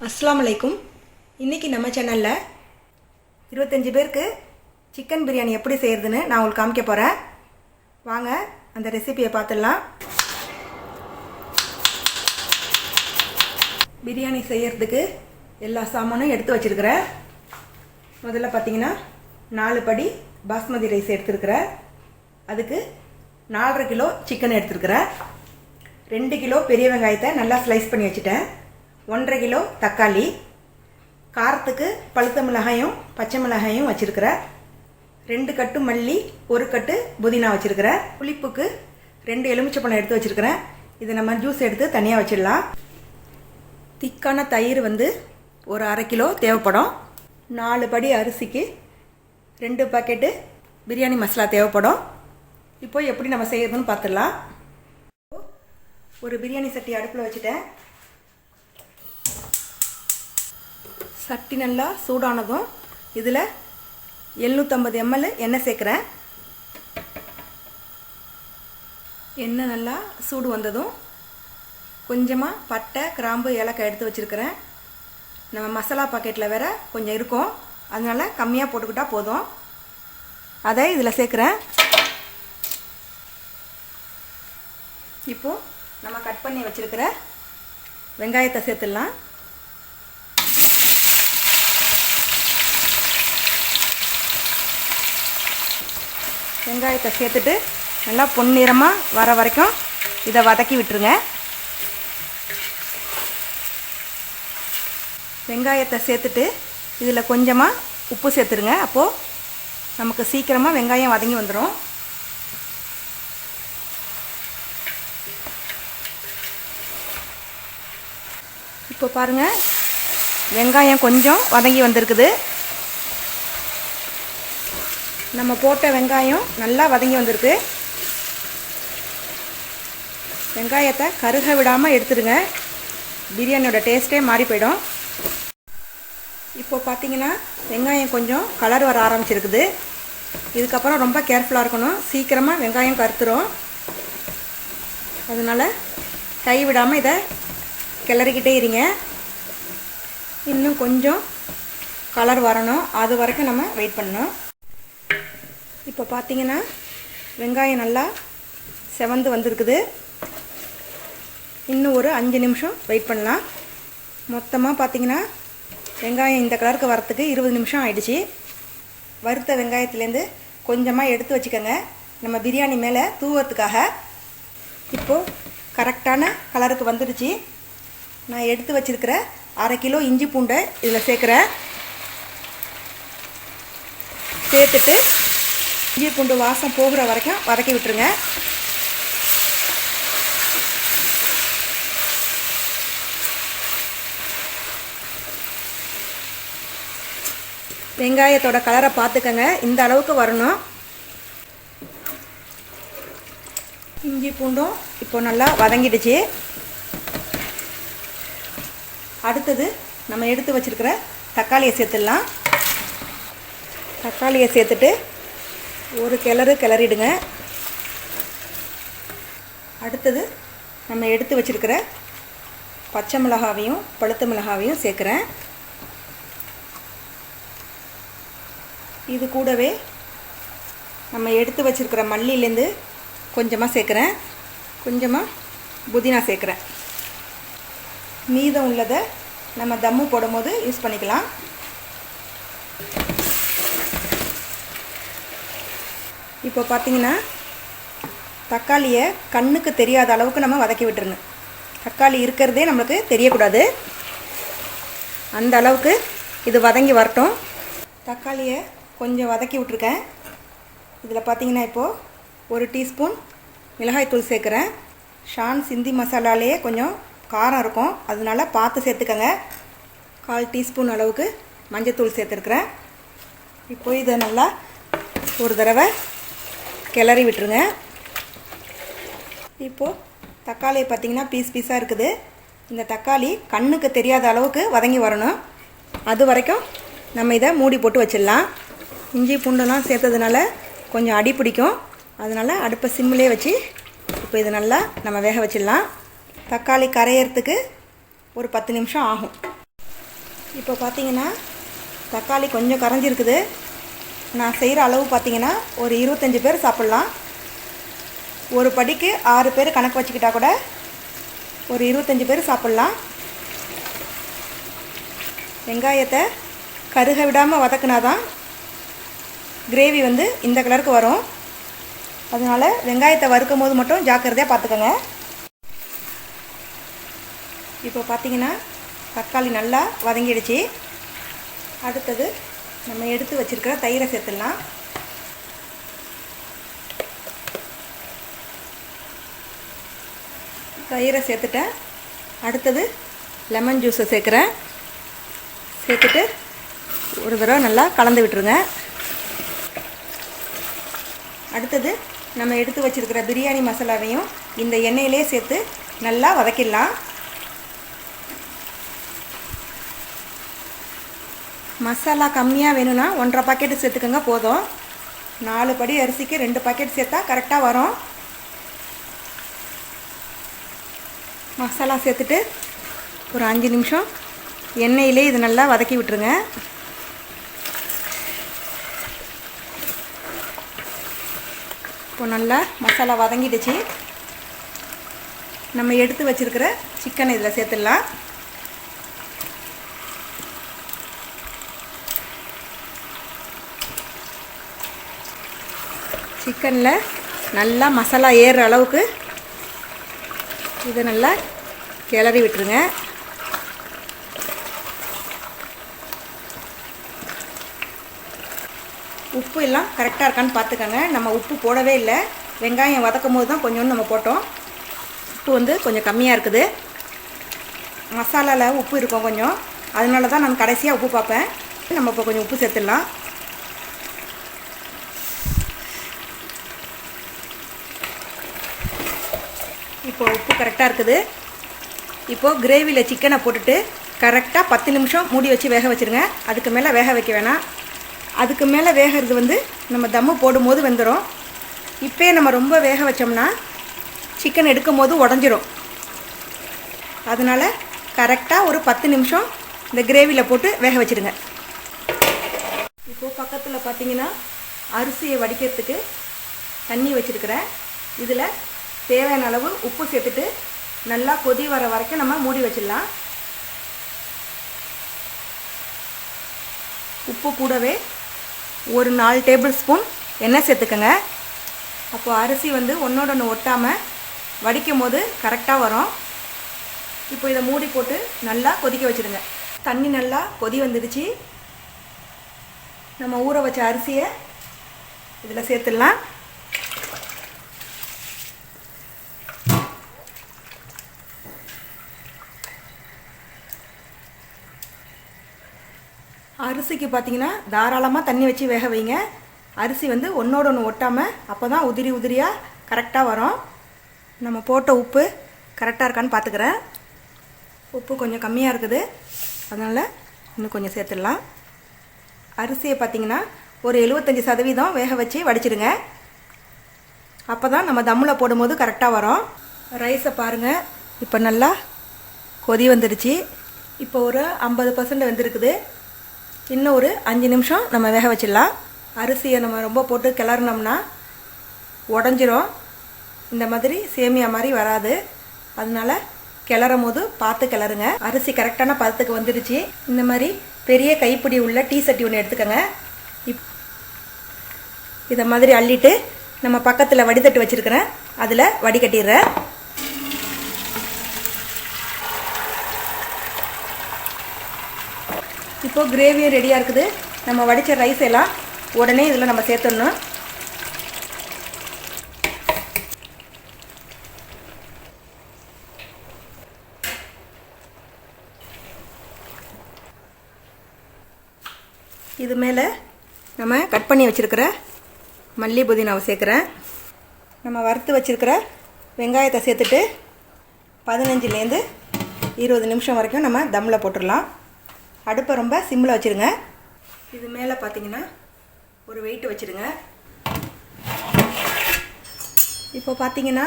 அஸ்ஸலாமு அலைக்கும். இன்றைக்கி நம்ம சேனலில் 25 பேருக்கு சிக்கன் பிரியாணி எப்படி செய்கிறதுன்னு நான் உங்களுக்கு காமிக்க போகிறேன். வாங்க அந்த ரெசிபியை பார்த்துடலாம். பிரியாணி செய்கிறதுக்கு எல்லா சாமானும் எடுத்து வச்சுருக்கிறேன். முதல்ல பார்த்திங்கன்னா 4 படி பாஸ்மதி ரைஸ் எடுத்துருக்கிறேன். அதுக்கு 4.5 கிலோ சிக்கன் எடுத்துருக்கிறேன். 2 கிலோ பெரிய வெங்காயத்தை நல்லா ஸ்லைஸ் பண்ணி வச்சுட்டேன். 1.5 கிலோ தக்காளி, காரத்துக்கு பழுத்த மிளகாயும் பச்சை மிளகாயும் வச்சுருக்கிறேன். 2 கட்டு மல்லி, 1 கட்டு புதினா வச்சுருக்கிறேன். புளிப்புக்கு 2 எலுமிச்சைப்பழம் எடுத்து வச்சுருக்கிறேன். இதை நம்ம ஜூஸ் எடுத்து தனியாக வச்சிடலாம். திக்கான தயிர் ஒரு 1/2 கிலோ தேவைப்படும். 4 படி அரிசிக்கு 2 பாக்கெட்டு பிரியாணி மசாலா தேவைப்படும். இப்போ எப்படி நம்ம செய்யறதுன்னு பார்த்துடலாம். ஒரு பிரியாணி சட்டி அடுப்பில் வச்சுட்டேன். சட்டி நல்லா சூடானதும் இதில் 750 ml எண்ணெய் சேர்க்குறேன். எண்ணெய் நல்லா சூடு வந்ததும் கொஞ்சமாக பட்டை, கிராம்பு, ஏலக்காய் எடுத்து வச்சுருக்கிறேன். நம்ம மசாலா பாக்கெட்டில் வேற கொஞ்சம் இருக்கும், அதனால் கம்மியாக போட்டுக்கிட்டால் போதும். அதை இதில் சேர்க்குறேன். இப்போது நம்ம கட் பண்ணி வச்சுருக்கிற வெங்காயத்தை சேர்த்துடலாம். வெங்காயத்தை சேர்த்துட்டு நல்லா பொன்னிறமாக வர வரைக்கும் இதை வதக்கி விட்டுருங்க. வெங்காயத்தை சேர்த்துட்டு இதில் கொஞ்சமாக உப்பு சேர்த்துருங்க. அப்போது நமக்கு சீக்கிரமாக வெங்காயம் வதங்கி வந்துடும். இப்போ பாருங்கள், வெங்காயம் கொஞ்சம் வதங்கி வந்திருக்குது. நம்ம போட்ட வெங்காயம் நல்லா வதங்கி வந்திருக்கு. வெங்காயத்தை கருக விடாமல் எடுத்துடுங்க, பிரியாணியோட டேஸ்ட்டே மாறி போயிடும். இப்போ பார்த்தீங்கன்னா வெங்காயம் கொஞ்சம் கலர் வர ஆரம்பிச்சிருக்குது. இதுக்கப்புறம் ரொம்ப கேர்ஃபுல்லாக இருக்கணும், சீக்கிரமாக வெங்காயம் கருத்துரும். அதனால் கை விடாமல் இதை கிளறிக்கிட்டே இருங்க. இன்னும் கொஞ்சம் கலர் வரணும், அது வரைக்கும் நம்ம வெயிட் பண்ணணும். இப்போ பார்த்தீங்கன்னா வெங்காயம் நல்லா செவந்து வந்திருக்குது. இன்னும் ஒரு 5 நிமிஷம் வெயிட் பண்ணலாம். மொத்தமாக பார்த்தீங்கன்னா வெங்காயம் இந்த கலருக்கு வரத்துக்கு 20 நிமிஷம் ஆயிடுச்சு. வறுத்த வெங்காயத்துலேருந்து கொஞ்சமாக எடுத்து வச்சுக்கோங்க, நம்ம பிரியாணி மேலே தூவறதுக்காக. இப்போது கரெக்டான கலருக்கு வந்துடுச்சு. நான் எடுத்து வச்சுருக்கிற 1/2 கிலோ இஞ்சி பூண்டை இதில் சேர்க்குறேன். சேர்த்துட்டு இஞ்சி பூண்டு வாசம் போகிற வரைக்கும் வதக்கி விட்டுருங்க. வெங்காயத்தோட கலரை பார்த்துக்கங்க, இந்த அளவுக்கு வரணும். இஞ்சி பூண்டும் இப்போ நல்லா வதங்கிடுச்சு. அடுத்தது நம்ம எடுத்து வச்சுருக்கிற தக்காளியை சேர்த்துடலாம். தக்காளியை சேர்த்துட்டு ஒரு கிளறிடுங்க. அடுத்தது நம்ம எடுத்து வச்சுருக்கிற பச்சை மிளகாவையும் பழுத்த மிளகாவையும் சேர்க்குறேன். இது கூடவே நம்ம எடுத்து வச்சுருக்கிற மல்லியிலேருந்து கொஞ்சமாக சேர்க்குறேன், கொஞ்சமாக புதினா சேர்க்குறேன். மீதம் உள்ளதை நம்ம தம்மு போடும்போது யூஸ் பண்ணிக்கலாம். இப்போ பார்த்தீங்கன்னா தக்காளியை கண்ணுக்கு தெரியாத அளவுக்கு நம்ம வதக்கி விட்டுருங்க. தக்காளி இருக்கிறதே நம்மளுக்கு தெரியக்கூடாது, அந்த அளவுக்கு இது வதங்கி வரட்டும். தக்காளியை கொஞ்சம் வதக்கி விட்டுருக்கேன். இதில் பார்த்தீங்கன்னா இப்போது 1 டீஸ்பூன் மிளகாய்த்தூள் சேர்க்குறேன். ஷான் சிந்தி மசாலாலேயே கொஞ்சம் காரம் இருக்கும், அதனால பார்த்து சேர்த்துக்கங்க. 1/4 டீஸ்பூன் அளவுக்கு மஞ்சத்தூள் சேர்த்துருக்குறேன். இப்போ இதை நல்லா ஒரு தடவை கிளறி விட்டுருங்க. இப்போது தக்காளி பார்த்திங்கன்னா பீஸாக இருக்குது. இந்த தக்காளி கண்ணுக்கு தெரியாத அளவுக்கு வதங்கி வரணும், அது வரைக்கும் நம்ம இதை மூடி போட்டு வச்சிடலாம். இஞ்சி பூண்டெல்லாம் சேர்த்ததுனால கொஞ்சம் அடி பிடிக்கும், அதனால் அடுப்பை சிம்மிலே வச்சு இப்போ இதை நல்லா நம்ம வேக வச்சிடலாம். தக்காளி கரையிறதுக்கு ஒரு 10 நிமிஷம் ஆகும். இப்போ பார்த்தீங்கன்னா தக்காளி கொஞ்சம் கரைஞ்சிருக்குது. நான் செய்கிற அளவு பார்த்தீங்கன்னா ஒரு 25 பேர் சாப்பிட்லாம். ஒரு படிக்கு 6 பேர் கணக்கு வச்சுக்கிட்டா கூட ஒரு 25 பேர் சாப்பிட்லாம். வெங்காயத்தை கருக விடாமல் வதக்குனா தான் கிரேவி வந்து இந்த கலருக்கு வரும். அதனால் வெங்காயத்தை வறுக்கும் போது மட்டும் ஜாக்கிரதையாக பார்த்துக்கோங்க. இப்போ பார்த்தீங்கன்னா தக்காளி நல்லா வதங்கிடுச்சு. அடுத்தது நம்ம எடுத்து வச்சுருக்கிற தயிரை சேர்த்துடலாம். தயிரை சேர்த்துட்டேன். அடுத்தது லெமன் ஜூஸை சேர்க்குறேன். சேர்த்துட்டு ஒரு தடவை நல்லா கலந்து விட்டுருங்க. அடுத்தது நம்ம எடுத்து வச்சுருக்கிற பிரியாணி மசாலாவையும் இந்த எண்ணெயிலே சேர்த்து நல்லா வதக்கிடலாம். மசாலா கம்மியாக வேணும்னா 1.5 பாக்கெட்டு சேர்த்துக்கோங்க போதும். 4 படி அரிசிக்கு 2 பாக்கெட் சேர்த்தா கரெக்டாக வரும். மசாலா சேர்த்துட்டு ஒரு 5 நிமிஷம் எண்ணெயிலே இது நல்லா வதக்கி விட்டுருங்க. இப்போ நல்லா மசாலா வதங்கிடுச்சு. நம்ம எடுத்து வச்சுருக்கிற சிக்கனை இதில் சேர்த்துடலாம். சிக்கனில் நல்லா மசாலா ஏறுற அளவுக்கு இதை நல்லா கிளறி விட்டுருங்க. உப்பு எல்லாம் கரெக்டாக இருக்கான்னு பார்த்துக்கோங்க. நம்ம உப்பு போடவே இல்லை. வெங்காயம் வதக்கும் போது தான் கொஞ்சோண்டு நம்ம போட்டோம். உப்பு வந்து கொஞ்சம் கம்மியாக இருக்குது. மசாலாவில் உப்பு இருக்கும் கொஞ்சம், அதனால தான் நான் கடைசியாக உப்பு பார்ப்பேன். நம்ம இப்போ கொஞ்சம் உப்பு சேர்த்துடலாம். இப்போ உப்பு கரெக்டாக இருக்குது. இப்போது கிரேவியில் சிக்கனை போட்டுட்டு கரெக்டாக 10 நிமிஷம் மூடி வச்சு வேக வச்சுருங்க. அதுக்கு மேலே வேக வைக்க வேணாம். அதுக்கு மேலே வேகிறது வந்து நம்ம தம்மு போடும்போது வெந்துடும். இப்போயே நம்ம ரொம்ப வேக வச்சோம்னா சிக்கன் எடுக்கும் போது உடஞ்சிரும். அதனால் கரெக்டாக ஒரு 10 நிமிஷம் இந்த கிரேவியில் போட்டு வேக வச்சுருங்க. இப்போது பக்கத்தில் பார்த்தீங்கன்னா அரிசியை வடிக்கிறதுக்கு தண்ணி வச்சுருக்கிறேன். இதில் தேவையான அளவு உப்பு சேர்த்துட்டு நல்லா கொதி வர வரைக்கும் நம்ம மூடி வச்சிடலாம். உப்பு கூடவே ஒரு 4 டேபிள் ஸ்பூன் எண்ணெய் சேர்த்துக்கோங்க. அப்போது அரிசி வந்து ஒன்றோட ஒன்று ஒட்டாமல் வடிக்கும் போது கரெக்டாக வரும். இப்போ இதை மூடி போட்டு நல்லா கொதிக்க வச்சுடுங்க. தண்ணி நல்லா கொதி வந்துடுச்சு. நம்ம ஊற வச்ச அரிசியை இதில் சேர்த்துடலாம். அரிசிக்கு பார்த்தீங்கன்னா தாராளமாக தண்ணி வச்சு வேக வைங்க. அரிசி வந்து ஒன்றோட ஒன்று ஒட்டாமல், அப்போ தான் உதிரி உதிரியாக கரெக்டாக வரும். நம்ம போட்ட உப்பு கரெக்டாக இருக்கான்னு பார்த்துக்கிறேன். உப்பு கொஞ்சம் கம்மியாக இருக்குது, அதனால் இன்னும் கொஞ்சம் சேர்த்துடலாம். அரிசியை பார்த்தீங்கன்னா ஒரு 75% வேக வச்சு வடிச்சிடுங்க. அப்போ தான் நம்ம தம்மில் போடும்போது கரெக்டாக வரும். ரைஸை பாருங்கள், இப்போ நல்லா கொதி வந்துடுச்சு. இப்போ ஒரு 50% வெந்திருக்குது. இன்னும் ஒரு 5 நிமிஷம் நம்ம வேக வச்சிடலாம். அரிசியை நம்ம ரொம்ப போட்டு கிளறினோம்னா உடஞ்சிரும். இந்த மாதிரி சேமியா மாதிரி வராது. அதனால கிளறும் போது பார்த்து கிளறுங்க. அரிசி கரெக்டான பதத்துக்கு வந்துடுச்சு. இந்த மாதிரி பெரிய கைப்பிடி உள்ள டீ சட்டி ஒன்று எடுத்துக்கோங்க. இதை மாதிரி அள்ளிட்டு நம்ம பக்கத்தில் வடிதட்டு வச்சுருக்கிறேன், அதில் வடிகட்டிடுறேன். இப்போது கிரேவியும் ரெடியாக இருக்குது. நம்ம வடித்த ரைஸ் எல்லாம் உடனே இதில் நம்ம சேர்த்துடணும். இது மேலே நம்ம கட் பண்ணி வச்சுருக்கிற மல்லி புதினாவை சேர்க்குறேன். நம்ம வறுத்து வச்சுருக்கிற வெங்காயத்தை சேர்த்துட்டு 15லேருந்து 20 நிமிஷம் வரைக்கும் நம்ம தம்மில் போட்டுடலாம். அடுப்பை ரொம்ப சிம்மில் வச்சுருங்க. இது மேலே பார்த்தீங்கன்னா ஒரு வெயிட் வச்சுருங்க. இப்போ பார்த்தீங்கன்னா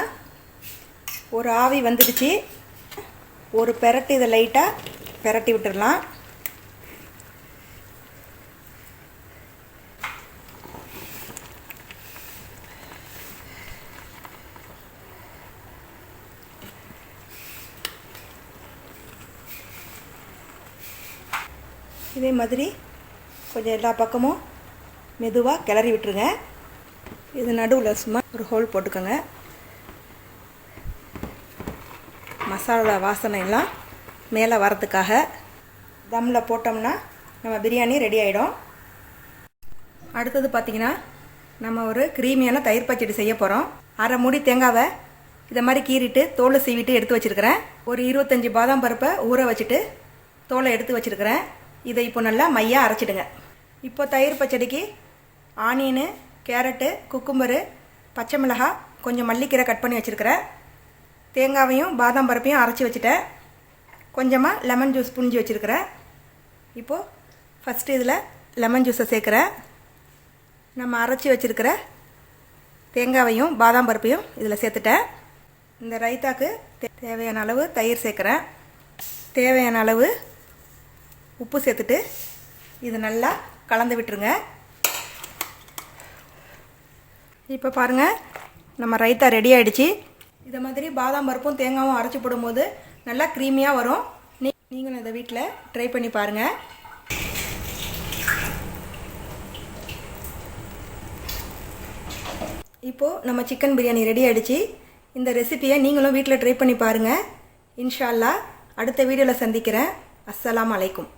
ஒரு ஆவி வந்துடுச்சு. ஒரு பெரட்டு இதை லைட்டாக பெரட்டி விட்டுடலாம். இதே மாதிரி கொஞ்சம் எல்லா பக்கமும் மெதுவாக கிளறி விட்டுருங்க. இது நடுவில் சும்மா ஒரு ஹோல் போட்டுக்கோங்க. மசாலா வாசனை எல்லாம் மேலே வரதுக்காக. தம்மில் போட்டோம்னா நம்ம பிரியாணி ரெடி ஆகிடும். அடுத்தது பார்த்திங்கன்னா நம்ம ஒரு க்ரீமியான தயிர் பச்சடி செய்ய போகிறோம். அரை மூடி தேங்காவை இதை மாதிரி கீறிட்டு தோலை சீவிட்டு எடுத்து வச்சுருக்கிறேன். ஒரு 25 பாதாம் பருப்பை ஊற வச்சுட்டு தோலை எடுத்து வச்சுருக்கிறேன். இதை இப்போ நல்லா மையாக அரைச்சிடுங்க. இப்போ தயிர் பச்சடிக்கு ஆனியனு, கேரட்டு, குக்கும்பரு, பச்சை மிளகாய், கொஞ்சம் மல்லிக்கீரை கட் பண்ணி வச்சுருக்கிறேன். தேங்காவையும் பாதாம் பருப்பையும் அரைச்சி வச்சுட்டேன். கொஞ்சமாக லெமன் ஜூஸ் புழிஞ்சு வச்சுருக்கிறேன். இப்போது ஃபஸ்ட்டு இதில் லெமன் ஜூஸை சேர்க்குறேன். நம்ம அரைச்சி வச்சுருக்கிற தேங்காவையும் பாதாம் பருப்பையும் இதில் சேர்த்துட்டேன். இந்த ரைத்தாக்கு தேவையான அளவு தயிர் சேர்க்குறேன். தேவையான அளவு உப்பு சேர்த்துட்டு இது நல்லா கலந்து விட்டுருங்க. இப்போ பாருங்கள், நம்ம ரைத்தா ரெடி ஆகிடுச்சு. இதை மாதிரி பாதாம் பருப்பும் தேங்காயும் அரைச்சி போடும்போது நல்லா க்ரீமியாக வரும். நீங்களும் இதை வீட்டில் ட்ரை பண்ணி பாருங்கள். இப்போது நம்ம சிக்கன் பிரியாணி ரெடி ஆகிடுச்சு. இந்த ரெசிபியை நீங்களும் வீட்டில் ட்ரை பண்ணி பாருங்கள். இன்ஷா அல்லாஹ் அடுத்த வீடியோவில் சந்திக்கிறேன். அஸ்ஸலாமு அலைக்கும்.